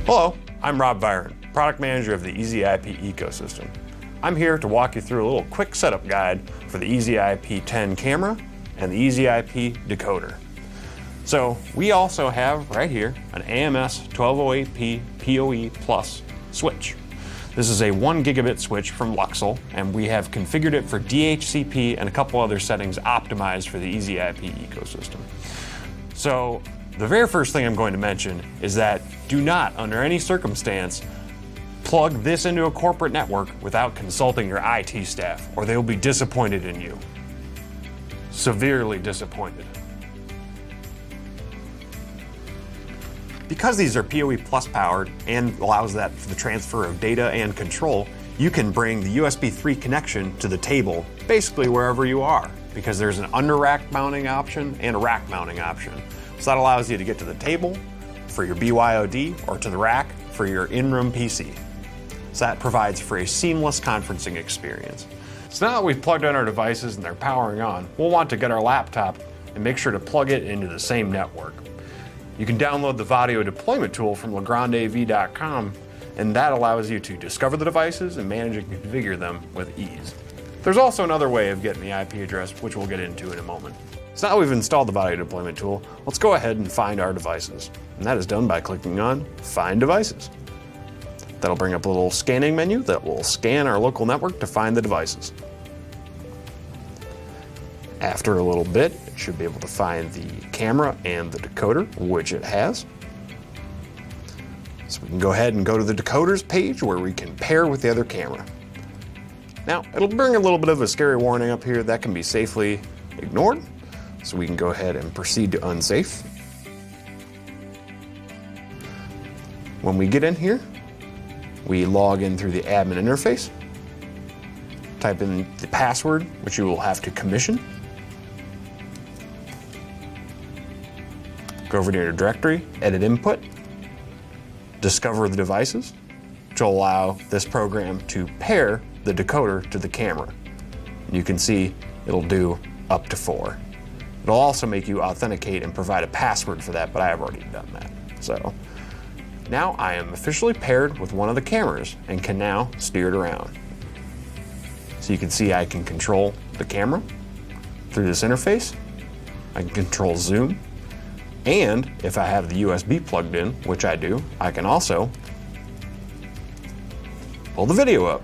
Hello, I'm Rob Byron, Product Manager of the EasyIP ecosystem. I'm here to walk you through a little quick setup guide for the EasyIP 10 camera and the EasyIP decoder. So we also have right here an AMS 1208P PoE Plus switch. This is a 1 gigabit switch from Luxel, and we have configured it for DHCP and a couple other settings optimized for the EasyIP ecosystem. So the very first thing I'm going to mention is that do not, under any circumstance, plug this into a corporate network without consulting your IT staff, or they will be disappointed in you. Severely disappointed. Because these are PoE Plus powered and allows that for the transfer of data and control, you can bring the USB 3 connection to the table basically wherever you are, because there's an under rack mounting option and a rack mounting option. So that allows you to get to the table for your BYOD or to the rack for your in-room PC. So that provides for a seamless conferencing experience. So now that we've plugged in our devices and they're powering on, we'll want to get our laptop and make sure to plug it into the same network. You can download the VADDIO deployment tool from legrandav.com, and that allows you to discover the devices and manage and configure them with ease. There's also another way of getting the IP address, which we'll get into in a moment. So now we've installed the VADDIO deployment tool, let's go ahead and find our devices. And that is done by clicking on Find Devices. That'll bring up a little scanning menu that will scan our local network to find the devices. After a little bit, it should be able to find the camera and the decoder, which it has. So we can go ahead and go to the decoders page where we can pair with the other camera. Now, it'll bring a little bit of a scary warning up here that can be safely ignored. So we can go ahead and proceed to unsafe. When we get in here, we log in through the admin interface, type in the password, which you will have to commission. Go over to your directory, edit input, discover the devices, which will allow this program to pair the decoder to the camera. You can see it'll do up to 4. It'll also make you authenticate and provide a password for that, but I have already done that. So now I am officially paired with one of the cameras and can now steer it around. So you can see I can control the camera through this interface. I can control zoom. And if I have the USB plugged in, which I do, I can also pull the video up.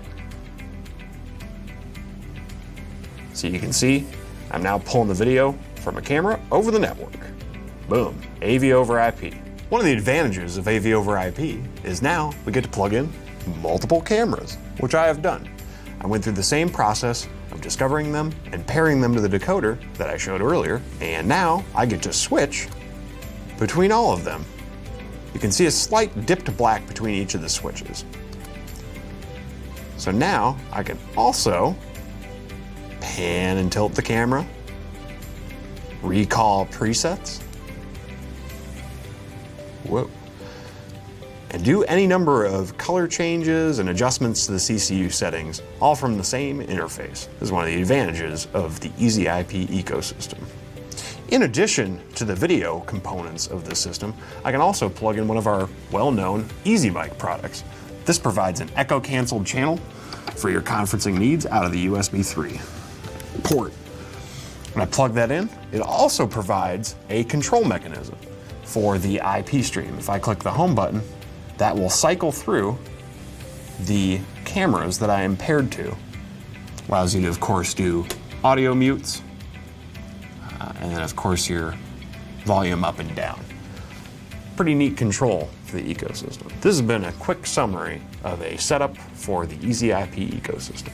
So you can see I'm now pulling the video from a camera over the network. Boom, AV over IP. One of the advantages of AV over IP is now we get to plug in multiple cameras, which I have done. I went through the same process of discovering them and pairing them to the decoder that I showed earlier, and now I get to switch between all of them. You can see a slight dip to black between each of the switches. So now I can also pan and tilt the camera, recall presets, and do any number of color changes and adjustments to the CCU settings, all from the same interface. This is one of the advantages of the EasyIP ecosystem. In addition to the video components of this system, I can also plug in one of our well-known EasyMic products. This provides an echo-canceled channel for your conferencing needs out of the USB 3 port. When I plug that in, it also provides a control mechanism for the IP stream. If I click the home button, that will cycle through the cameras that I am paired to. Allows you to, of course, do audio mutes, and then of course your volume up and down. Pretty neat control for the ecosystem. This has been a quick summary of a setup for the EasyIP ecosystem.